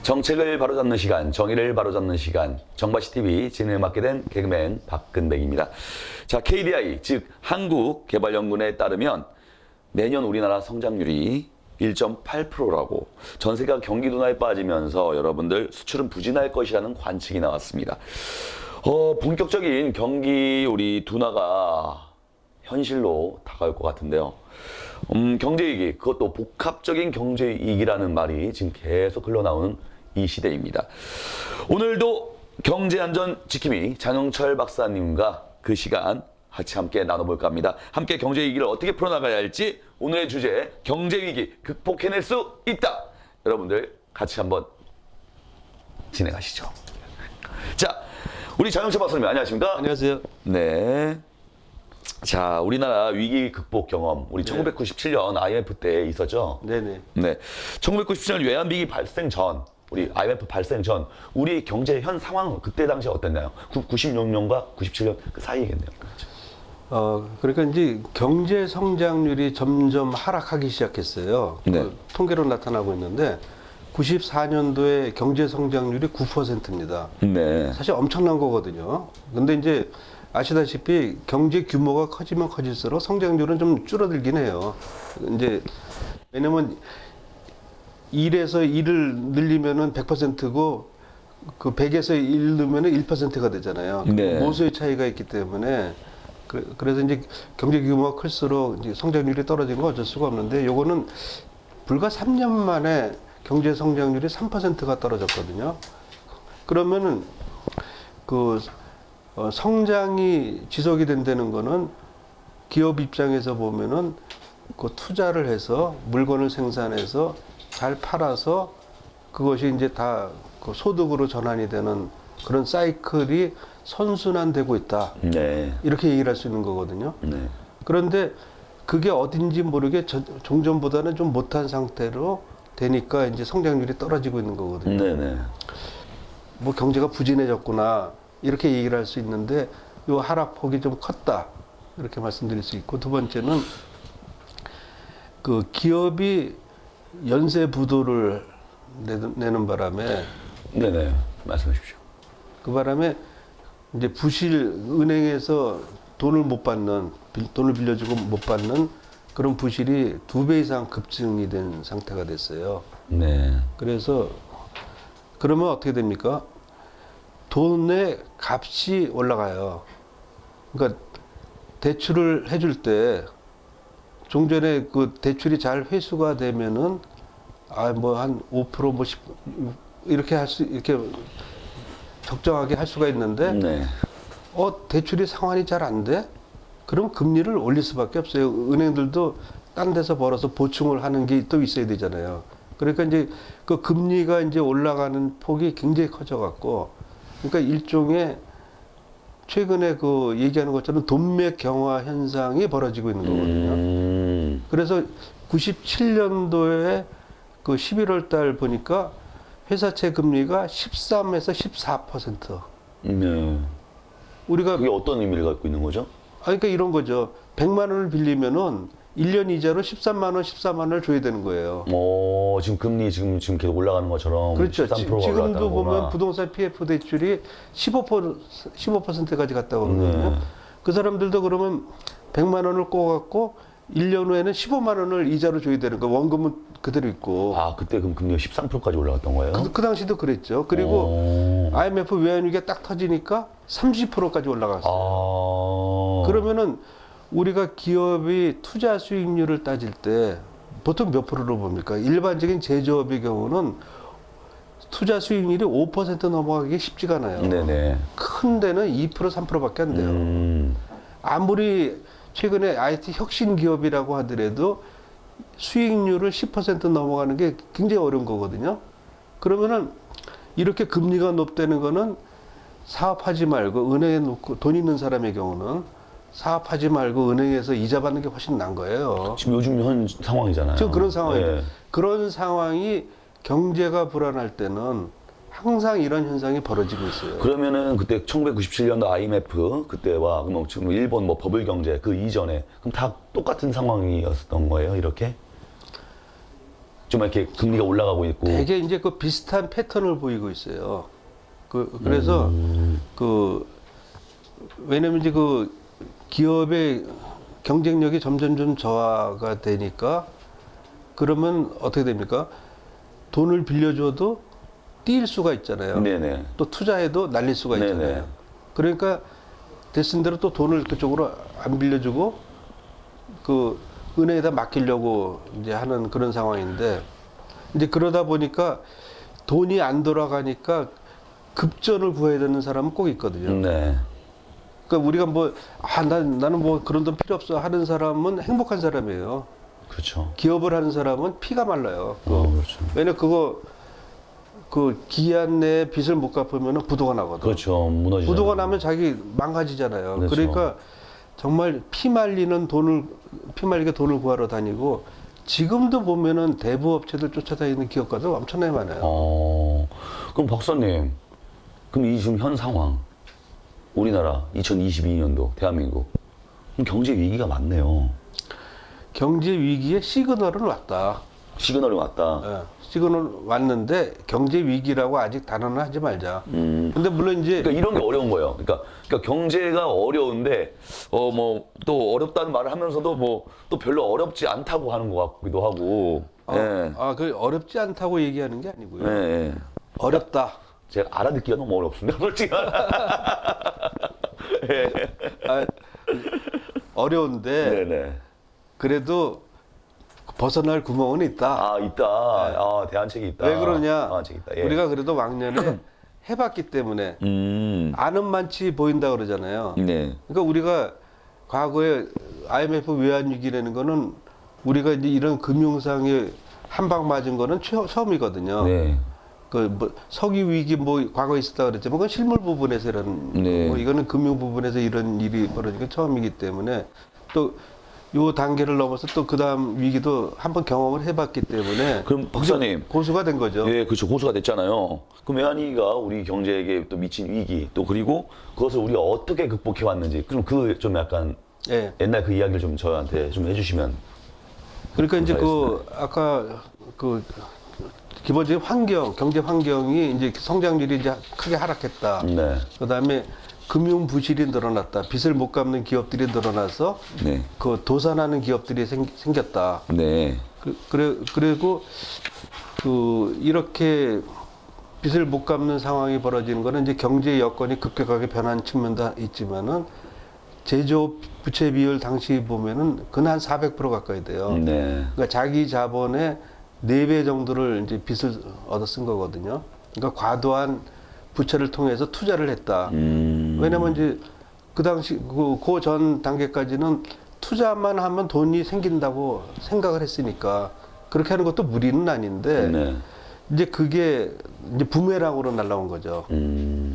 정책을 바로잡는 시간, 정의를 바로잡는 시간, 정바시TV 진행을 맡게 된 개그맨 박근백입니다. 자, KDI, 즉 한국개발연구원에 따르면 매년 우리나라 성장률이 1.8%라고 전 세계가 경기 둔화에 빠지면서 여러분들 수출은 부진할 것이라는 관측이 나왔습니다. 본격적인 경기 우리 둔화가 현실로 다가올 것 같은데요. 경제위기, 그것도 복합적인 경제위기라는 말이 지금 계속 흘러나오는 이 시대입니다. 오늘도 경제안전 지킴이 장영철 박사님과 그 시간 같이 함께 나눠볼까 합니다. 함께 경제위기를 어떻게 풀어나가야 할지 오늘의 주제 경제위기 극복해낼 수 있다. 여러분들 같이 한번 진행하시죠. 자, 우리 장영철 박사님 안녕하십니까? 안녕하세요. 네. 자, 우리나라 위기 극복 경험, 우리 1997년 IMF 때 있었죠? 네네. 네. 1997년 외환위기 발생 전, 우리 IMF 발생 전, 우리 경제 현 상황은 그때 당시에 어땠나요? 96년과 97년 그 사이겠네요. 그러니까 이제 경제 성장률이 점점 하락하기 시작했어요. 네. 그 통계로 나타나고 있는데 94년도에 경제 성장률이 9%입니다. 네. 사실 엄청난 거거든요. 근데 이제 아시다시피 경제 규모가 커지면 커질수록 성장률은 좀 줄어들긴 해요. 이제 왜냐면 1에서 1을 늘리면은 100%고 그 100에서 1 넣으면은 1%가 되잖아요. 네. 모수의 차이가 있기 때문에 그래서 이제 경제 규모가 클수록 이제 성장률이 떨어지는 건 어쩔 수가 없는데 요거는 불과 3년 만에 경제 성장률이 3%가 떨어졌거든요. 그러면은 그 성장이 지속이 된다는 거는 기업 입장에서 보면은 그 투자를 해서 물건을 생산해서 잘 팔아서 그것이 이제 다 그 소득으로 전환이 되는 그런 사이클이 선순환되고 있다. 네. 이렇게 얘기를 할 수 있는 거거든요. 네. 그런데 그게 어딘지 모르게 종전보다는 좀 못한 상태로 되니까 이제 성장률이 떨어지고 있는 거거든요. 네네. 뭐 경제가 부진해졌구나 이렇게 얘기를 할 수 있는데 이 하락폭이 좀 컸다 이렇게 말씀드릴 수 있고, 두 번째는 그 기업이 연쇄 부도를 내는 바람에 네네. 말씀해 주십시오. 그 바람에 이제 부실 은행에서 돈을 못 받는, 돈을 빌려주고 못 받는 그런 부실이 2배 이상 급증이 된 상태가 됐어요. 네. 그래서 그러면 어떻게 됩니까? 돈의 값이 올라가요. 그러니까 대출을 해줄 때 종전에 그 대출이 잘 회수가 되면은 뭐 한 5% 뭐 10, 이렇게 이렇게 적정하게 할 수가 있는데 네. 대출이 상환이 잘 안 돼? 그럼 금리를 올릴 수밖에 없어요. 은행들도 딴 데서 벌어서 보충을 하는 게 또 있어야 되잖아요. 그러니까 이제 그 금리가 이제 올라가는 폭이 굉장히 커져갖고, 그러니까 일종의 최근에 그 얘기하는 것처럼 돈맥 경화 현상이 벌어지고 있는 거거든요. 그래서 97년도에 그 11월 달 보니까 회사채 금리가 13에서 14%. 네. 우리가 그게 어떤 의미를 갖고 있는 거죠? 그러니까 이런 거죠. 100만 원을 빌리면은 1년 이자로 13만 원, 14만 원을 줘야 되는 거예요. 지금 금리 지금 계속 올라가는 것처럼 그렇죠. 13%가 지금도 보면 부동산 PF 대출이 15%까지 갔다고 그러거든요. 그 사람들도 그러면 100만 원을 꼬갖고 1년 후에는 15만 원을 이자로 줘야 되는 거예요. 원금은 그대로 있고. 아, 그때 그럼 금리가 13%까지 올라갔던 거예요? 그 당시도 그랬죠. 그리고 IMF 외환위기가 딱 터지니까 30%까지 올라갔어요. 그러면은 우리가 기업이 투자 수익률을 따질 때 보통 몇 프로로 봅니까? 일반적인 제조업의 경우는 투자 수익률이 5% 넘어가기 쉽지가 않아요. 네네. 큰 데는 2% 3%밖에 안 돼요. 아무리 최근에 IT 혁신 기업이라고 하더라도 수익률을 10% 넘어가는 게 굉장히 어려운 거거든요. 그러면은 이렇게 금리가 높다는 거는 사업하지 말고 은행에 놓고 돈 있는 사람의 경우는 사업하지 말고 은행에서 이자 받는 게 훨씬 나은 거예요. 지금 요즘 현 상황이잖아요. 지금 그런 상황이에요. 네. 그런 상황이 경제가 불안할 때는 항상 이런 현상이 벌어지고 있어요. 그러면은 그때 1997년도 IMF 그때와 그럼 지금 일본 뭐 버블 경제 그 이전에 그럼 다 똑같은 상황이었던 거예요, 이렇게? 좀 이렇게 금리가 올라가고 있고. 되게 이제 그 비슷한 패턴을 보이고 있어요. 그래서 그 왜냐면 이제 그 기업의 경쟁력이 점점 좀 저하가 되니까 그러면 어떻게 됩니까? 돈을 빌려줘도 뛸 수가 있잖아요. 네네. 또 투자해도 날릴 수가 있잖아요. 네네. 그러니까 됐은 대로 또 돈을 그쪽으로 안 빌려주고 그 은행에다 맡기려고 이제 하는 그런 상황인데 이제 그러다 보니까 돈이 안 돌아가니까 급전을 구해야 되는 사람은 꼭 있거든요. 네. 그러니까 우리가 뭐 나는 뭐 그런 돈 필요 없어 하는 사람은 행복한 사람이에요. 그렇죠. 기업을 하는 사람은 피가 말라요. 그렇죠. 왜냐 그거 그 기한 내에 빚을 못 갚으면 부도가 나거든. 그렇죠. 무너지죠. 부도가 나면 자기 망가지잖아요. 그렇죠. 그러니까 정말 피 말리게 돈을 구하러 다니고 지금도 보면은 대부업체들 쫓아다니는 기업가들 엄청나게 많아요. 그럼 박사님, 그럼 이 지금 현 상황, 우리나라 2022년도 대한민국 그럼 경제 위기가 많네요. 경제 위기에 시그널은 왔다. 시그널이 왔다. 예, 시그널 왔는데 경제 위기라고 아직 단언을 하지 말자. 근데 물론 이제 그러니까 이런 게 어려운 거예요. 그러니까 경제가 어려운데 뭐 또 어렵다는 말을 하면서도 뭐 또 별로 어렵지 않다고 하는 것 같기도 하고. 예. 그 어렵지 않다고 얘기하는 게 아니고요. 예, 예. 어렵다. 제가 알아듣기가 너무 어렵습니다. 솔직히. 어려운데 네네. 그래도 벗어날 구멍은 있다. 있다. 대안책이 있다. 왜 그러냐? 대안책 있다. 예. 우리가 그래도 왕년에 해봤기 때문에 아는 만치 보인다 그러잖아요. 네. 그러니까 우리가 과거에 IMF 외환위기라는 거는 우리가 이제 이런 금융상에 한 방 맞은 거는 처음이거든요. 네. 뭐 석유 위기 뭐 과거에 있었다 그랬지만 그건 실물 부분에서 이런 네. 거고 이거는 금융 부분에서 이런 일이 벌어진 건 처음이기 때문에 또 요 단계를 넘어서 또 그다음 위기도 한번 경험을 해봤기 때문에 그럼 박사님. 고수가 된 거죠. 예, 그렇죠. 고수가 됐잖아요. 그럼 외환위기가 우리 경제에게 또 미친 위기, 또 그리고 그것을 우리가 어떻게 극복해 왔는지, 그럼 좀 약간 예. 옛날 그 이야기를 좀 저한테 좀 해주시면. 그러니까 이제 감사하겠습니다. 아까 기본적인 경제 환경이 이제 성장률이 이제 크게 하락했다. 네. 그다음에 금융 부실이 늘어났다. 빚을 못 갚는 기업들이 늘어나서 네. 그 도산하는 기업들이 생겼다. 네. 그리고 이렇게 빚을 못 갚는 상황이 벌어지는 거는 이제 경제 여건이 급격하게 변한 측면도 있지만은 제조업 부채 비율 당시 보면은 그는 한 400% 가까이 돼요. 네. 그러니까 자기 자본의 4배 정도를 이제 빚을 얻어 쓴 거거든요. 그러니까 과도한 부채를 통해서 투자를 했다. 왜냐면 이제 그 당시 그 전 단계까지는 투자만 하면 돈이 생긴다고 생각을 했으니까 그렇게 하는 것도 무리는 아닌데 네. 이제 그게 이제 부메랑으로 날라온 거죠.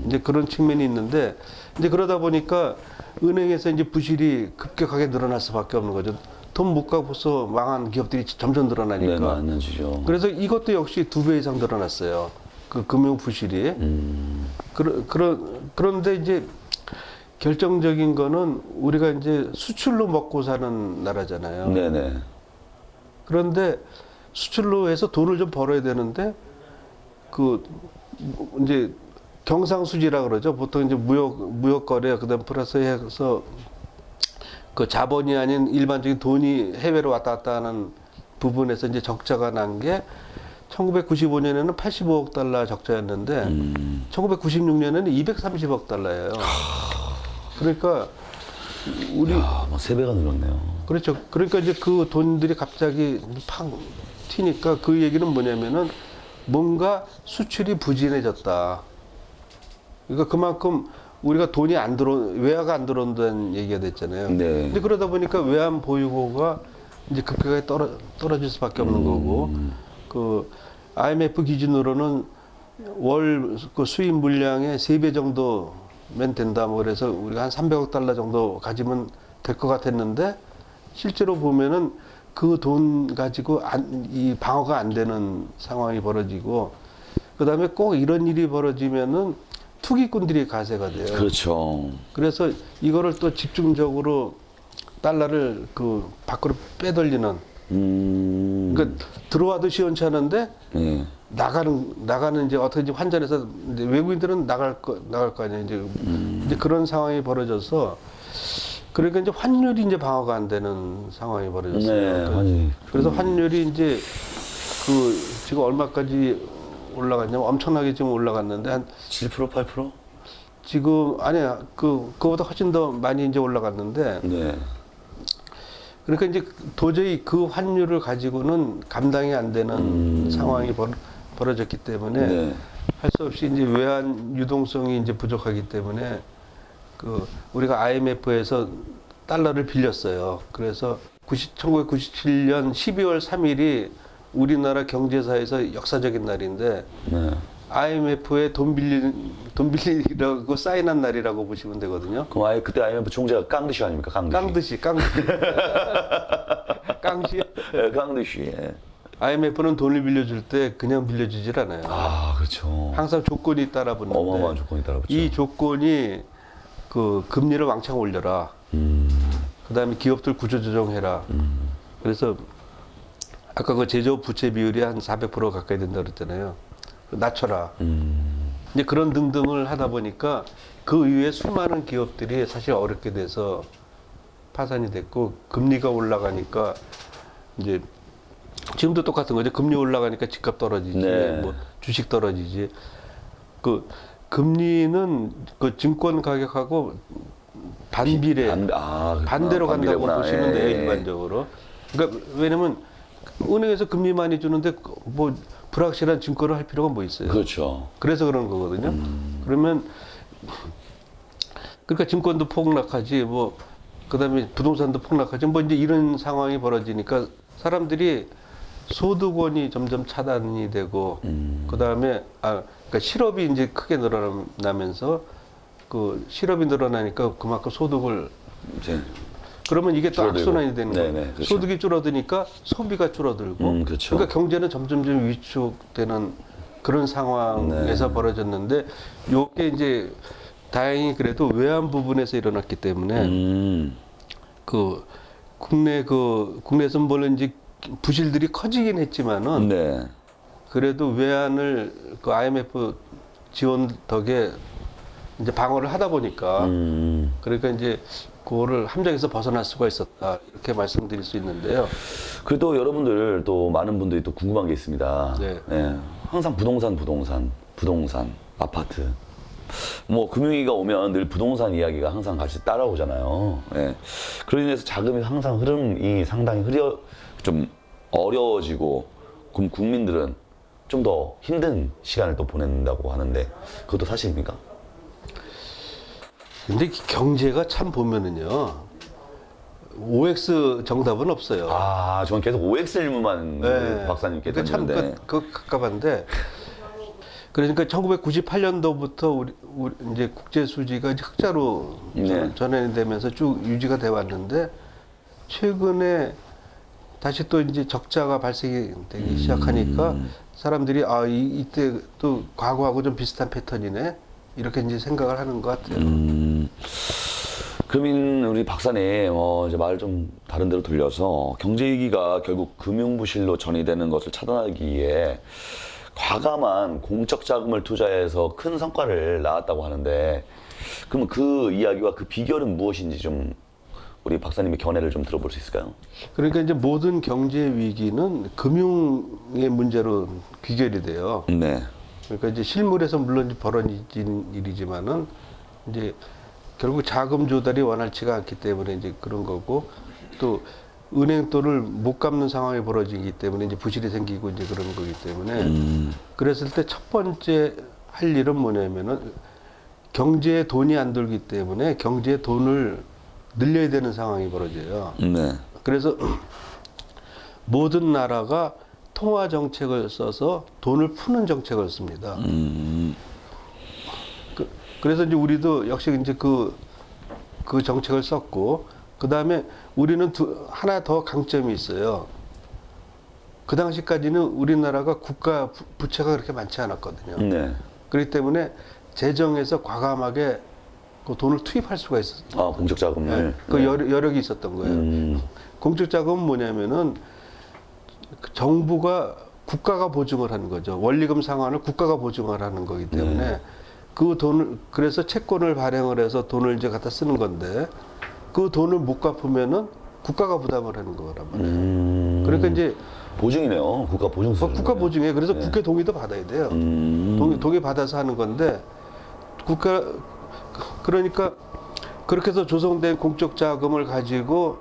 이제 그런 측면이 있는데 이제 그러다 보니까 은행에서 이제 부실이 급격하게 늘어날 수밖에 없는 거죠. 돈 못 갚아서 망한 기업들이 점점 늘어나니까. 네, 많아지죠. 그래서 이것도 역시 2배 이상 늘어났어요. 그 금융 부실이. 그런데 이제 결정적인 거는 우리가 이제 수출로 먹고 사는 나라잖아요. 네네. 그런데 수출로 해서 돈을 좀 벌어야 되는데 이제 경상수지라 그러죠. 보통 이제 무역 거래 그다음 플러스 해서 그 자본이 아닌 일반적인 돈이 해외로 왔다 갔다 하는 부분에서 이제 적자가 난 게 1995년에는 85억 달러 적자였는데 1996년에는 230억 달러예요. 그러니까 우리 뭐 3배가 늘었네요. 그렇죠. 그러니까 이제 그 돈들이 갑자기 팍 튀니까 그 얘기는 뭐냐면은 뭔가 수출이 부진해졌다. 그러니까 그만큼 우리가 돈이 외화가 안 들어온다는 얘기가 됐잖아요. 네. 근데 그러다 보니까 외환 보유고가 이제 급격하게 떨어질 수밖에 없는 거고, 그 IMF 기준으로는 월 그 수입 물량의 3배 정도면 된다. 뭐 그래서 우리가 한 300억 달러 정도 가지면 될 것 같았는데 실제로 보면은 그 돈 가지고 이 방어가 안 되는 상황이 벌어지고, 그 다음에 꼭 이런 일이 벌어지면은 투기꾼들이 가세가 돼요. 그렇죠. 그래서 이거를 또 집중적으로 달러를 그 밖으로 빼돌리는 그러니까 들어와도 시원찮은데 예. 나가는 이제 어떻게 환전해서 이제 외국인들은 나갈 거 아니에요. 이제 그런 상황이 벌어져서 그러니까 이제 환율이 이제 방어가 안 되는 상황이 벌어졌어요. 네, 그래서 환율이 이제 지금 얼마까지 올라갔냐면 엄청나게 지금 올라갔는데 한 7% 8%? 지금 아니야 그거보다 훨씬 더 많이 이제 올라갔는데 네. 그러니까 이제 도저히 그 환율을 가지고는 감당이 안 되는 상황이 벌어졌기 때문에 네. 할 수 없이 이제 외환 유동성이 이제 부족하기 때문에 우리가 IMF에서 달러를 빌렸어요. 그래서 1997년 12월 3일이 우리나라 경제사에서 역사적인 날인데 네. IMF에 돈 빌리라고 사인한 날이라고 보시면 되거든요. 그럼 아예 그때 IMF 총재가 깡드시 아닙니까? 깡드시. 깡드시. 예, 깡드시. 예. IMF는 돈을 빌려줄 때 그냥 빌려주질 않아요. 아, 그렇죠. 항상 조건이 따라붙는데 어마어마한 조건이 따라붙죠. 이 조건이 금리를 왕창 올려라. 그다음에 기업들 구조조정해라. 그래서 아까 그 제조업 부채 비율이 한 400% 가까이 된다 그랬잖아요. 낮춰라. 이제 그런 등등을 하다 보니까 그 이후에 수많은 기업들이 사실 어렵게 돼서 파산이 됐고 금리가 올라가니까 이제 지금도 똑같은 거죠. 금리 올라가니까 집값 떨어지지, 네. 뭐 주식 떨어지지. 금리는 그 증권 가격하고 반대로 간다고 반비례구나. 보시면 돼요, 예. 일반적으로. 그러니까 왜냐면 은행에서 금리 많이 주는데 뭐 불확실한 증권을 할 필요가 뭐 있어요. 그렇죠. 그래서 그런 거거든요. 그러면 그러니까 증권도 폭락하지, 뭐 그다음에 부동산도 폭락하지, 뭐 이제 이런 상황이 벌어지니까 사람들이 소득원이 점점 차단이 되고, 그다음에 그러니까 실업이 이제 크게 늘어나면서 그 실업이 늘어나니까 그만큼 소득을 이제 그러면 이게 또 줄어들고. 악순환이 되는 거예요. 네네, 그렇죠. 소득이 줄어드니까 소비가 줄어들고, 그렇죠. 그러니까 경제는 점점점 위축되는 그런 상황에서 네. 벌어졌는데, 요게 이제 다행히 그래도 외환 부분에서 일어났기 때문에 국내에서 물론 이제 부실들이 커지긴 했지만은 네. 그래도 외환을 IMF 지원 덕에 이제 방어를 하다 보니까 그러니까 이제 그거를 함정에서 벗어날 수가 있었다 이렇게 말씀드릴 수 있는데요. 그래도 여러분들 또 많은 분들이 또 궁금한 게 있습니다. 네. 예, 항상 부동산, 아파트. 뭐 금융위기가 오면 늘 부동산 이야기가 항상 같이 따라오잖아요. 예. 그로 인해서 자금이 항상 흐름이 상당히 좀 어려워지고 그럼 국민들은 좀 더 힘든 시간을 또 보낸다고 하는데 그것도 사실입니까? 근데 경제가 참 보면은요. OX 정답은 없어요. 아, 저는 계속 OX 일문만 네. 박사님께 그러니까 참 던졌는데. 그 갑갑한데. 그러니까 1998년도부터 우리 이제 국제 수지가 이제 흑자로 네. 전환되면서 쭉 유지가 돼 왔는데 최근에 다시 또 이제 적자가 발생이 되기 시작하니까 사람들이 이때 또 과거하고 좀 비슷한 패턴이네 이렇게 이제 생각을 하는 것 같아요. 그러면 우리 박사님 이제 말 좀 다른 데로 돌려서 경제 위기가 결국 금융 부실로 전이되는 것을 차단하기 위해 과감한 공적 자금을 투자해서 큰 성과를 낳았다고 하는데 그러면 그 이야기와 그 비결은 무엇인지 좀 우리 박사님의 견해를 좀 들어볼 수 있을까요? 그러니까 이제 모든 경제 위기는 금융의 문제로 귀결이 돼요. 네. 그러니까 이제 실물에서 물론 이제 벌어진 일이지만은 이제 결국 자금 조달이 원활치가 않기 때문에 이제 그런 거고 또 은행 돈을 못 갚는 상황이 벌어지기 때문에 이제 부실이 생기고 이제 그런 거기 때문에 그랬을 때 첫 번째 할 일은 뭐냐면은 경제에 돈이 안 돌기 때문에 경제에 돈을 늘려야 되는 상황이 벌어져요. 네. 그래서 모든 나라가 통화 정책을 써서 돈을 푸는 정책을 씁니다. 그래서 이제 우리도 역시 이제 그 정책을 썼고, 그 다음에 우리는 하나 더 강점이 있어요. 그 당시까지는 우리나라가 국가 부채가 그렇게 많지 않았거든요. 네. 그렇기 때문에 재정에서 과감하게 그 돈을 투입할 수가 있었어요. 공적 자금을. 그 여력이 있었던 거예요. 공적 자금은 뭐냐면은 정부가 국가가 보증을 하는 거죠. 원리금 상환을 국가가 보증을 하는 거기 때문에 그 돈을 그래서 채권을 발행을 해서 돈을 이제 갖다 쓰는 건데 그 돈을 못 갚으면은 국가가 부담을 하는 거란 말이에요. 그러니까 이제 보증이네요. 국가 보증 수준. 국가 보증에 그래서 국회 동의도 받아야 돼요. 동의 받아서 하는 건데 국가 그러니까 그렇게 해서 조성된 공적 자금을 가지고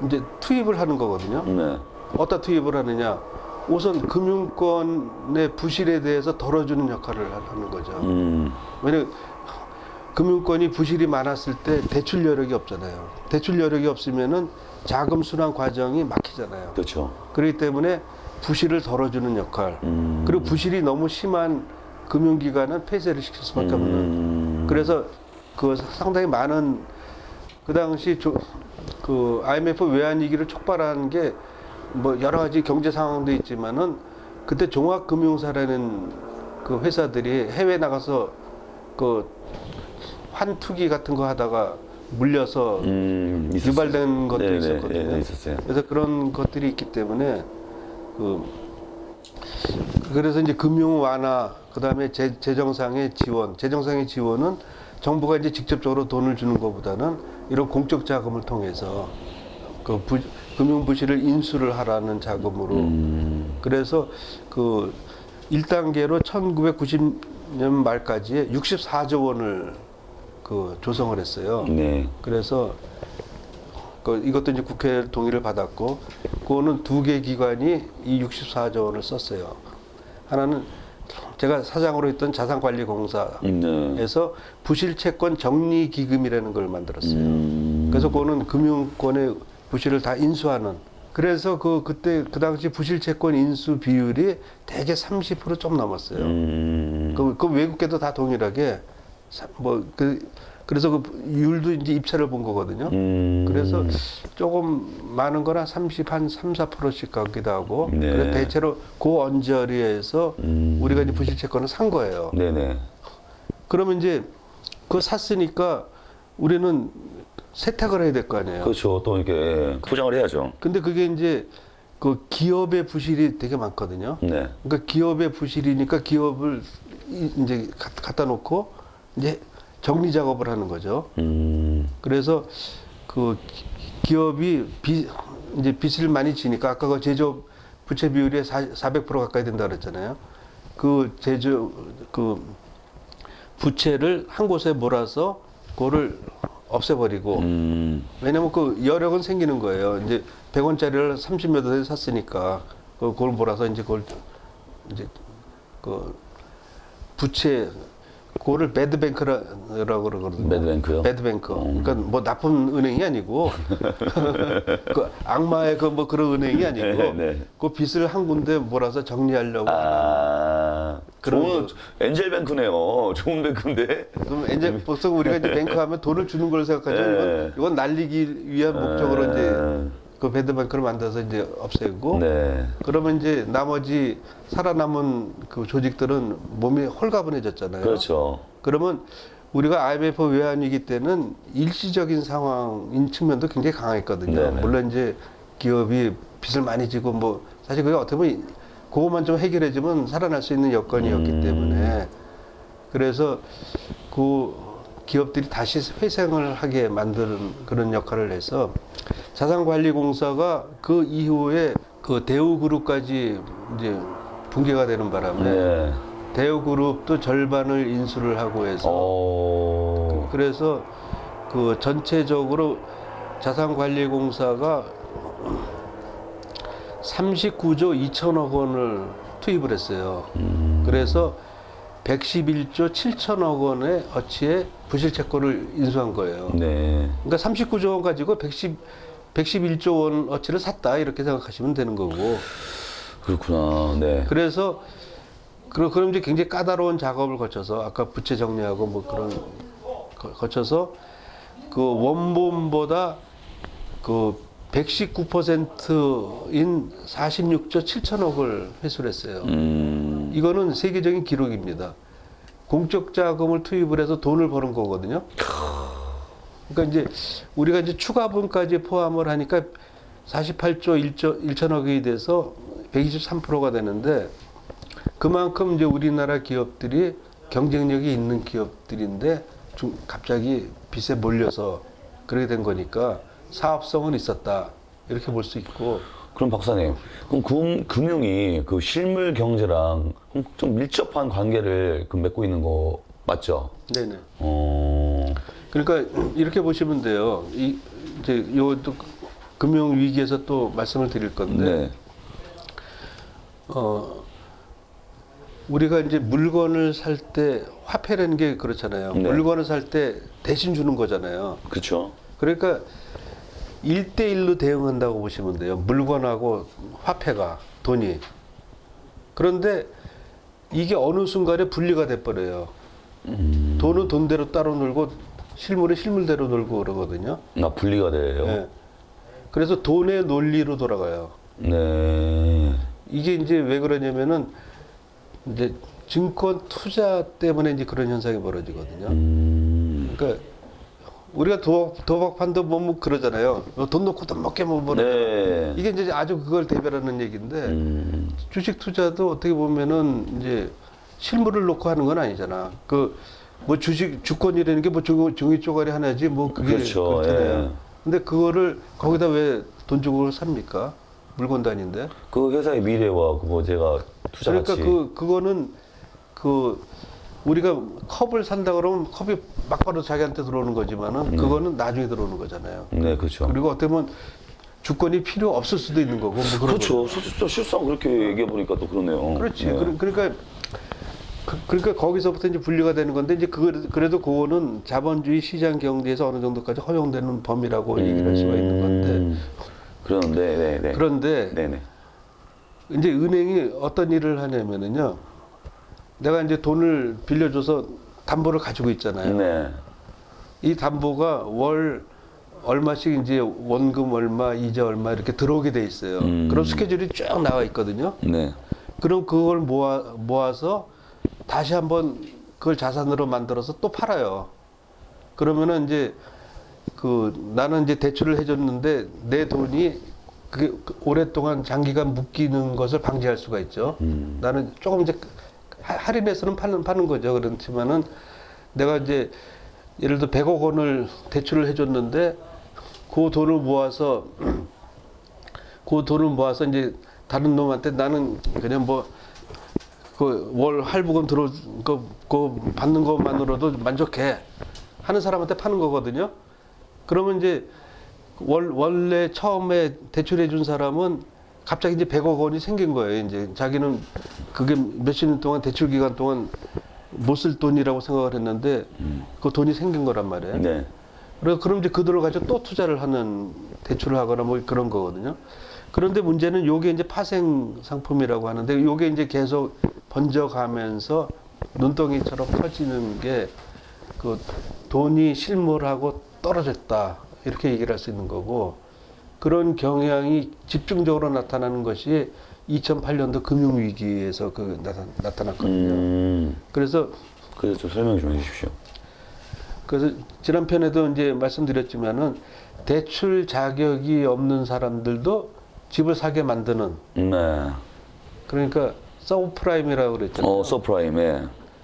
이제 투입을 하는 거거든요. 네. 어디다 투입을 하느냐? 우선 금융권의 부실에 대해서 덜어주는 역할을 하는 거죠. 왜냐면 금융권이 부실이 많았을 때 대출 여력이 없잖아요. 대출 여력이 없으면은 자금 순환 과정이 막히잖아요. 그렇죠. 그렇기 때문에 부실을 덜어주는 역할. 그리고 부실이 너무 심한 금융기관은 폐쇄를 시킬 수밖에 없는. 그래서 그 상당히 많은 그 당시 그 IMF 외환위기를 촉발한 게 뭐 여러 가지 경제 상황도 있지만은 그때 종합금융사라는 그 회사들이 해외 나가서 그 환투기 같은 거 하다가 물려서 유발된 것도 네네, 있었거든요. 네, 있었어요. 그래서 그런 것들이 있기 때문에 그래서 이제 금융 완화 그다음에 재정상의 지원은 정부가 이제 직접적으로 돈을 주는 것보다는 이런 공적 자금을 통해서 그 금융 부실을 인수를 하라는 자금으로 그래서 그 1단계로 1990년 말까지 64조 원을 그 조성을 했어요. 네. 그래서 이것도 이제 국회 동의를 받았고, 그거는 두 개 기관이 이 64조 원을 썼어요. 하나는 제가 사장으로 했던 자산관리공사에서 부실채권 정리기금이라는 걸 만들었어요. 그래서 그거는 금융권의 부실을 다 인수하는. 그래서 그때 그 당시 부실채권 인수 비율이 대개 30% 좀 넘었어요. 그 외국계도 다 동일하게 그래서 그 이율도 이제 입찰을 본 거거든요. 그래서 조금 많은 거나 한 3~4%씩 가기도 하고. 네. 그래서 대체로 그 언저리에서 우리가 이제 부실채권을 산 거예요. 네네. 그러면 이제 그거 샀으니까 우리는 세탁을 해야 될 거 아니에요. 그렇죠. 또 이렇게 포장을 해야죠. 근데 그게 이제 그 기업의 부실이 되게 많거든요. 네. 그러니까 기업의 부실이니까 기업을 이제 갖다 놓고 이제 정리 작업을 하는 거죠. 그래서 그 기업이 이제 빚을 많이 지니까 아까 그 제조업 부채 비율이 400% 가까이 된다 그랬잖아요. 그 부채를 한 곳에 몰아서 그거를 없애버리고. 왜냐면 그 여력은 생기는 거예요. 이제 100원짜리를 30몇 원에 샀으니까 그걸 몰아서 이제 그걸 이제 그 부채 그거를 배드뱅크라고 그러거든요. 배드뱅크요? 배드뱅크. 그러니까 뭐 나쁜 은행이 아니고 그 악마의 그 뭐 그런 은행이 아니고 네, 네. 그 빚을 한 군데 몰아서 정리하려고. 좋은 엔젤뱅크네요. 좋은 뱅크인데. 그럼 이제 보통 우리가 이제 뱅크 하면 돈을 주는 걸 생각하죠. 이건 날리기 위한 목적으로 이제 그 배드뱅크를 만들어서 이제 없애고. 네. 그러면 이제 나머지 살아남은 그 조직들은 몸이 홀가분해졌잖아요. 그렇죠. 그러면 우리가 IMF 외환위기 때는 일시적인 상황인 측면도 굉장히 강했거든요. 네네. 물론 이제 기업이 빚을 많이 지고 뭐 사실 그게 어떻게 보면 그것만 좀 해결해주면 살아날 수 있는 여건이었기 때문에 그래서 그 기업들이 다시 회생을 하게 만드는 그런 역할을 해서 자산관리공사가 그 이후에 그 대우그룹까지 이제 붕괴가 되는 바람에 네. 대우그룹도 절반을 인수를 하고 해서 그래서 그 전체적으로 자산관리공사가 39조 2천억 원을 투입을 했어요. 그래서 111조 7천억 원의 어치의 부실채권을 인수한 거예요. 네. 그러니까 39조 원 가지고 111조 원 어치를 샀다 이렇게 생각하시면 되는 거고. 그렇구나. 네. 그래서 그럼 이제 굉장히 까다로운 작업을 거쳐서 아까 부채 정리하고 뭐 그런 거쳐서 그 원본보다 그 119%인 46조 7천억을 회수를 했어요. 이거는 세계적인 기록입니다. 공적 자금을 투입을 해서 돈을 버는 거거든요. 그러니까 이제 우리가 이제 추가분까지 포함을 하니까 48조 1천억이 돼서 123%가 되는데 그만큼 이제 우리나라 기업들이 경쟁력이 있는 기업들인데 갑자기 빚에 몰려서 그렇게 된 거니까 사업성은 있었다 이렇게 볼 수 있고. 그럼 박사님, 그럼 금융이 그 실물 경제랑 좀 밀접한 관계를 맺고 있는 거 맞죠? 네네. 어, 그러니까 이렇게 보시면 돼요. 이제 요또 금융 위기에서 또 말씀을 드릴 건데, 네. 우리가 이제 물건을 살 때 화폐라는 게 그렇잖아요. 네. 물건을 살 때 대신 주는 거잖아요. 그렇죠. 그러니까 1대1로 대응한다고 보시면 돼요. 물건하고 화폐가, 돈이. 그런데 이게 어느 순간에 분리가 돼버려요. 돈은 돈대로 따로 놀고 실물은 실물대로 놀고 그러거든요. 분리가 돼요. 네. 그래서 돈의 논리로 돌아가요. 네. 이게 이제 왜 그러냐면은 이제 증권 투자 때문에 이제 그런 현상이 벌어지거든요. 그러니까 우리가 도박판도 뭐 그러잖아요. 돈 넣고 돈 먹게 뭐 네. 이게 이제 아주 그걸 대변하는 얘기인데 주식 투자도 어떻게 보면은 이제 실물을 놓고 하는 건 아니잖아. 그 뭐 주권이라는 게 뭐 종이 쪼가리 하나지 뭐 그게 그렇죠. 그렇잖아요. 예. 근데 그거를 거기다 왜 돈 주고 삽니까? 물건도 아닌데. 그 회사의 미래와 그거 제가 투자 그러니까 가치. 그거는 그 우리가 컵을 산다 그러면 컵이 막바로 자기한테 들어오는 거지만은 그거는 나중에 들어오는 거잖아요. 네, 그렇죠. 그리고 어떻게 보면 주권이 필요 없을 수도 있는 거고 뭐 그런 그렇죠. 실상 그렇게 얘기해 보니까 또 그러네요. 그렇지. 네. 그러니까 거기서부터 이제 분리가 되는 건데 이제 그래도 그거는 자본주의 시장 경제에서 어느 정도까지 허용되는 범위라고 얘기를 할 수가 있는 건데. 그런데, 네. 그런데 네네. 이제 은행이 어떤 일을 하냐면은요. 내가 이제 돈을 빌려줘서 담보를 가지고 있잖아요. 네. 이 담보가 월 얼마씩 이제 원금 얼마, 이자 얼마 이렇게 들어오게 돼 있어요. 그럼 스케줄이 쭉 나와 있거든요. 네. 그럼 그걸 모아서 다시 한번 그걸 자산으로 만들어서 또 팔아요. 그러면은 이제 나는 이제 대출을 해줬는데 내 돈이 그게 오랫동안 장기간 묶이는 것을 방지할 수가 있죠. 나는 조금 이제 할인해서는 파는 거죠. 그렇지만은 내가 이제 예를 들어 100억 원을 대출을 해줬는데 그 돈을 모아서 이제 다른 놈한테 나는 그냥 뭐 그 월 할부금 그 받는 것만으로도 만족해 하는 사람한테 파는 거거든요. 그러면 이제 원래 처음에 대출해 준 사람은 갑자기 이제 100억 원이 생긴 거예요. 이제 자기는 그게 몇십 년 동안 대출 기간 동안 못 쓸 돈이라고 생각을 했는데 그 돈이 생긴 거란 말이에요. 네. 그럼 이제 그 돈을 가지고 또 투자를 하는 대출을 하거나 뭐 그런 거거든요. 그런데 문제는 요게 이제 파생 상품이라고 하는데 요게 이제 계속 번져가면서 눈덩이처럼 커지는 게 그 돈이 실물하고 떨어졌다 이렇게 얘기를 할 수 있는 거고 그런 경향이 집중적으로 나타나는 것이 2008년도 금융위기에서 나타났거든요. 그래서 좀 설명 좀 해주십시오. 그래서 지난 편에도 이제 말씀드렸지만은 대출 자격이 없는 사람들도 집을 사게 만드는 네. 그러니까 서브프라임이라고 그랬잖아요. 서프라임에.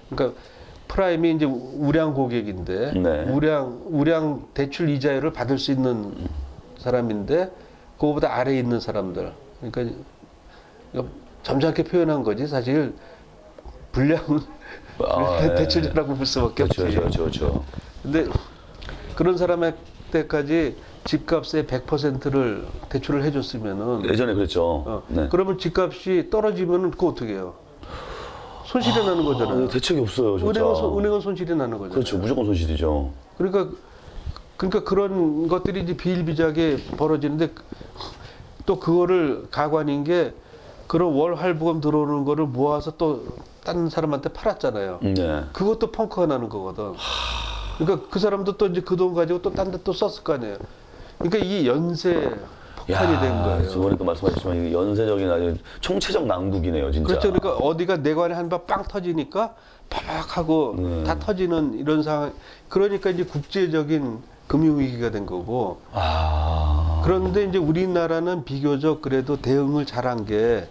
그러니까 프라임이 이제 우량 고객인데 네. 우량 대출 이자율을 받을 수 있는 사람인데 그거보다 아래에 있는 사람들. 그러니까 점잖게 표현한 거지 사실 불량 대출자라고 볼 수밖에 없지. 그렇죠. 근데 그런 사람한테까지 집값의 100%를 대출을 해줬으면은 예전에 그랬죠. 네. 그러면 집값이 떨어지면은 그거 어떻게 해요? 손실이 나는 거잖아요. 대책이 없어요, 진짜. 은행은 손실이 나는 거잖아요. 그렇죠, 무조건 손실이죠. 그러니까 그런 것들이 이제 비일비재하게 벌어지는데 또 그거를 가관인 게 그런 월 할부금 들어오는 거를 모아서 또 다른 사람한테 팔았잖아요. 네. 그것도 펑크가 나는 거거든. 그러니까 그 사람도 또 이제 그 돈 가지고 또 딴 데 또 썼을 거 아니에요. 그러니까 이 연쇄 폭탄이 된 거예요. 저번에 또 말씀하셨지만 이게 연쇄적인 아주 총체적 난국이네요, 진짜. 그렇죠. 그러니까 어디가 내관에 한 방 빵 터지니까 파박 하고 다 터지는 이런 상황. 그러니까 이제 국제적인 금융위기가 된 거고. 그런데 이제 우리나라는 비교적 그래도 대응을 잘한 게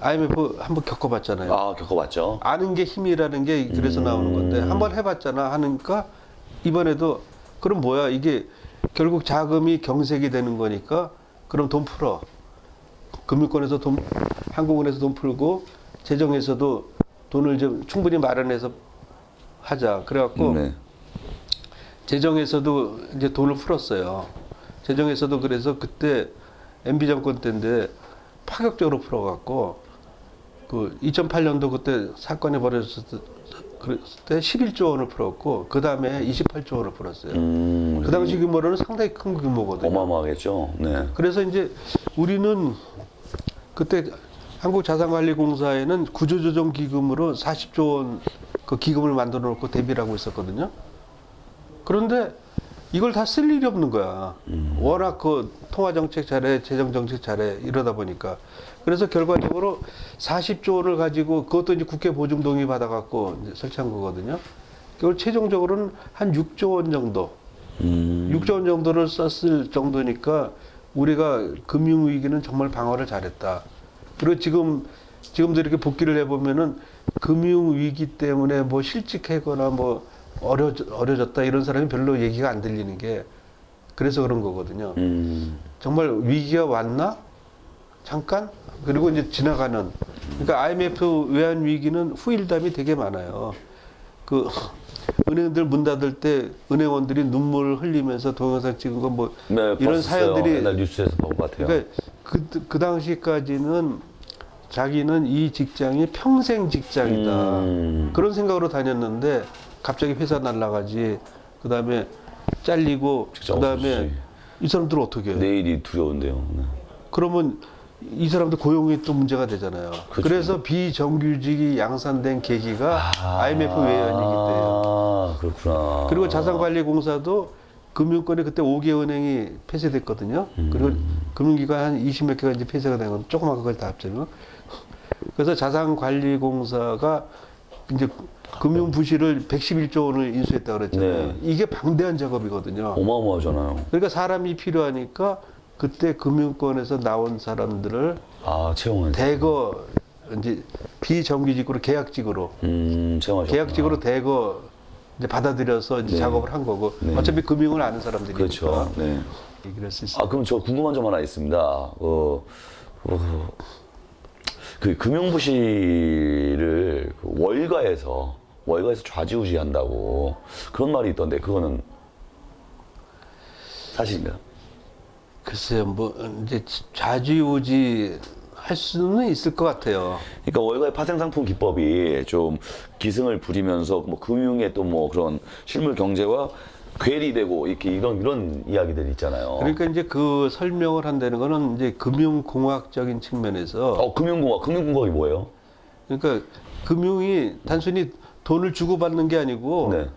IMF 한번 겪어봤잖아요. 아, 겪어봤죠. 아는 게 힘이라는 게 그래서 나오는 건데 한번 해봤잖아 하니까 이번에도 그럼 뭐야 이게 결국 자금이 경색이 되는 거니까 그럼 돈 풀어. 금융권에서 돈, 한국은행에서 돈 풀고 재정에서도 돈을 좀 충분히 마련해서 하자. 그래갖고 네. 재정에서도 이제 돈을 풀었어요. 재정에서도 그래서 그때 MB 정권 때인데 파격적으로 풀어갖고 그 2008년도 그때 사건이 벌어졌을 때 11조 원을 풀었고 그 다음에 28조 원을 풀었어요. 그 당시 규모로는 상당히 큰 규모거든요. 어마어마하겠죠. 네. 그래서 이제 우리는 그때 한국자산관리공사에는 구조조정기금으로 40조 원 그 기금을 만들어 놓고 대비를 하고 있었거든요. 그런데 이걸 다 쓸 일이 없는 거야. 워낙 그 통화정책 잘해, 재정정책 잘해 이러다 보니까. 그래서 결과적으로 40조 원을 가지고 그것도 이제 국회 보증 동의 받아갖고 이제 설치한 거거든요. 그걸 최종적으로는 한 6조 원 정도, 6조 원 정도를 썼을 정도니까 우리가 금융위기는 정말 방어를 잘했다. 그리고 지금도 이렇게 복귀를 해보면은 금융위기 때문에 뭐 실직하거나 뭐 어려졌다 이런 사람이 별로 얘기가 안 들리는 게 그래서 그런 거거든요. 정말 위기가 왔나? 잠깐? 그리고 이제 지나가는. 그러니까 IMF 외환 위기는 후일담이 되게 많아요. 그 은행들 문 닫을 때 은행원들이 눈물 흘리면서 동영상 찍은 거 뭐 네, 이런 봤었어요. 사연들이 옛날 뉴스에서 본 것 같아요. 그러니까 그 당시까지는 자기는 이 직장이 평생 직장이다. 그런 생각으로 다녔는데 갑자기 회사 날라가지. 그다음에 잘리고 직장 그다음에 없어지지. 이 사람들 어떻게 해? 내일이 두려운데요. 네. 그러면 이 사람들 고용이 또 문제가 되잖아요. 그렇죠. 그래서 비정규직이 양산된 계기가 IMF 외환위기 때예요. 아, 그렇구나. 그리고 자산관리공사도 금융권이 그때 5개 은행이 폐쇄됐거든요. 그리고 금융기관 한 20몇 개가 이제 폐쇄가 된 건 조그만 것까지 다 합치면. 그래서 자산관리공사가 이제 금융부실을 111조 원을 인수했다고 그랬잖아요. 네. 이게 방대한 작업이거든요. 어마어마하잖아요. 그러니까 사람이 필요하니까 그때 금융권에서 나온 사람들을 아, 채용은. 대거 이제 비정규직으로 계약직으로 채용하셨구나. 계약직으로 대거 이제 받아들여서 이제 네. 작업을 한 거고 네. 어차피 금융을 아는 사람들이니까 그렇죠. 네. 얘기를 할 수 있어요. 아, 그럼 저 궁금한 점 하나 있습니다. 그 금융부실을 그 월가에서 좌지우지한다고 그런 말이 있던데 그거는 사실인가요? 글쎄요, 뭐 이제 좌지우지 할 수는 있을 것 같아요. 그러니까 월가의 파생상품 기법이 좀 기승을 부리면서 뭐 금융의 또 뭐 그런 실물 경제와 괴리되고 이렇게 이런 이야기들이 있잖아요. 그러니까 이제 그 설명을 한다는 거는 이제 금융공학적인 측면에서 금융공학이 뭐예요? 그러니까 금융이 단순히 돈을 주고받는 게 아니고 네.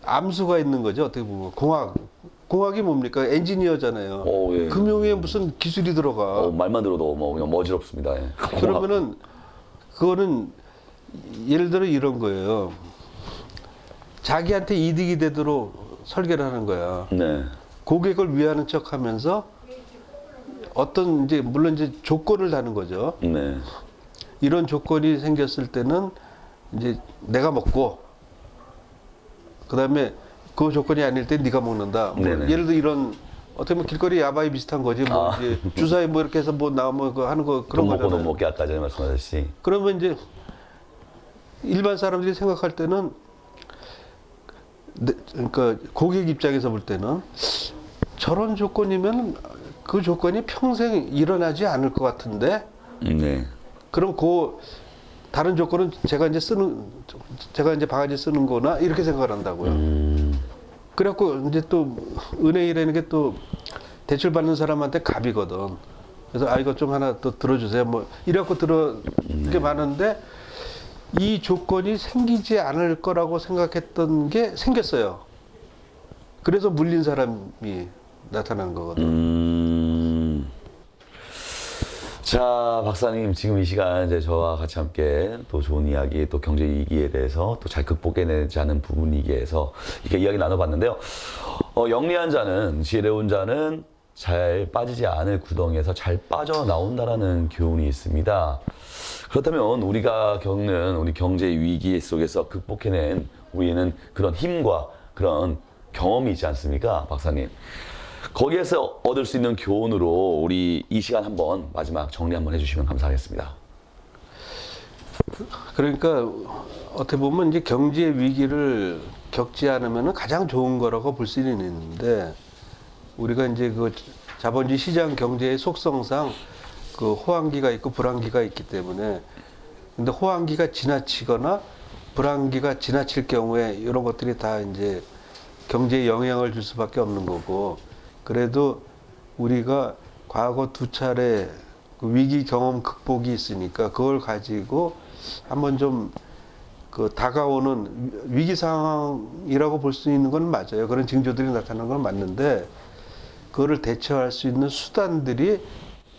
암수가 있는 거죠. 어떻게 보면 공학이 뭡니까? 엔지니어잖아요. 예. 금융에 무슨 기술이 들어가. 말만 들어도 뭐 그냥 어지럽습니다. 예. 그러면은 그거는 예를 들어 이런 거예요. 자기한테 이득이 되도록 설계를 하는 거야. 네. 고객을 위하는 척하면서 어떤 이제 물론 이제 조건을 다는 거죠. 네. 이런 조건이 생겼을 때는 이제 내가 먹고 그다음에 그 조건이 아닐 때 네가 먹는다. 뭐 네네. 예를 들어 이런 어떻게 보면 길거리 야바이 비슷한 거지. 뭐 이제 주사위 뭐 이렇게 해서 뭐 나오면 그 하는 거 그런 돈 먹고 거잖아요. 돈 먹기 아까 전에 말씀하셨듯이. 그러면 이제 일반 사람들이 생각할 때는 그러니까 고객 입장에서 볼 때는 저런 조건이면 그 조건이 평생 일어나지 않을 것 같은데 네. 그럼 그 다른 조건은 제가 이제 바가지 쓰는 거나 이렇게 생각을 한다고요. 그래갖고 이제 또 은행이라는 게 또 대출 받는 사람한테 갑이거든. 그래서 이거 좀 하나 또 들어주세요. 뭐 이래갖고 게 많은데 이 조건이 생기지 않을 거라고 생각했던 게 생겼어요. 그래서 물린 사람이 나타난 거거든. 자, 박사님, 지금 이 시간 이제 저와 같이 함께 또 좋은 이야기, 또 경제 위기에 대해서 또 잘 극복해내지 않은 부분이기에서 이렇게 이야기 나눠봤는데요. 영리한 자는, 지혜로운 자는 잘 빠지지 않을 구덩이에서 잘 빠져나온다라는 교훈이 있습니다. 그렇다면 우리가 겪는 우리 경제 위기 속에서 극복해낸 우리는 그런 힘과 그런 경험이 있지 않습니까, 박사님? 거기에서 얻을 수 있는 교훈으로 우리 이 시간 한번 마지막 정리 한번 해주시면 감사하겠습니다. 그러니까 어떻게 보면 이제 경제 위기를 겪지 않으면 가장 좋은 거라고 볼 수는 있는데, 우리가 이제 그 자본주의 시장 경제의 속성상 그 호황기가 있고 불황기가 있기 때문에, 근데 호황기가 지나치거나 불황기가 지나칠 경우에 이런 것들이 다 이제 경제에 영향을 줄 수밖에 없는 거고, 그래도 우리가 과거 두 차례 그 위기 경험 극복이 있으니까 그걸 가지고 한번 좀 그 다가오는 위기 상황이라고 볼 수 있는 건 맞아요. 그런 징조들이 나타나는 건 맞는데, 그거를 대처할 수 있는 수단들이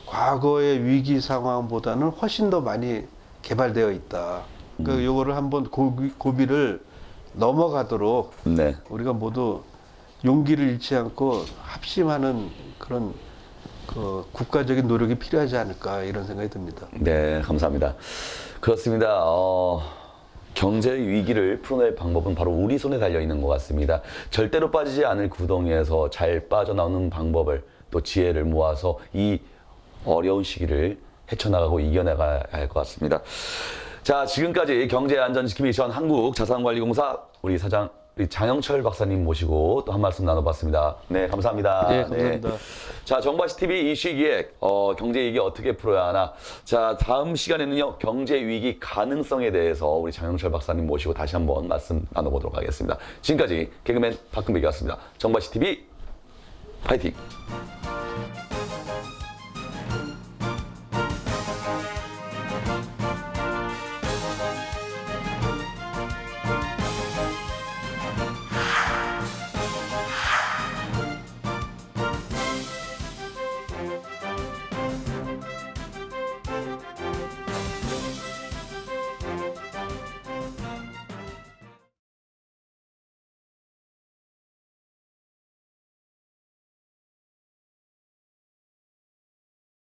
과거의 위기 상황보다는 훨씬 더 많이 개발되어 있다. 그러니까 요거를 한번 고비를 넘어가도록 네. 우리가 모두 용기를 잃지 않고 합심하는 그런 그 국가적인 노력이 필요하지 않을까, 이런 생각이 듭니다. 네, 감사합니다. 그렇습니다. 경제 위기를 풀어낼 방법은 바로 우리 손에 달려 있는 것 같습니다. 절대로 빠지지 않을 구덩이에서 잘 빠져나오는 방법을 또 지혜를 모아서 이 어려운 시기를 헤쳐나가고 이겨나가야 할 것 같습니다. 자, 지금까지 경제안전지킴이 미션 한국자산관리공사 우리 사장 우리 장영철 박사님 모시고 또 한 말씀 나눠봤습니다. 네, 감사합니다. 네, 감사합니다. 자, 정바시 TV 이 시기에 경제 위기 어떻게 풀어야 하나? 자, 다음 시간에는요 경제 위기 가능성에 대해서 우리 장영철 박사님 모시고 다시 한번 말씀 나눠보도록 하겠습니다. 지금까지 개그맨 박근백이었습니다. 정바시 TV 파이팅!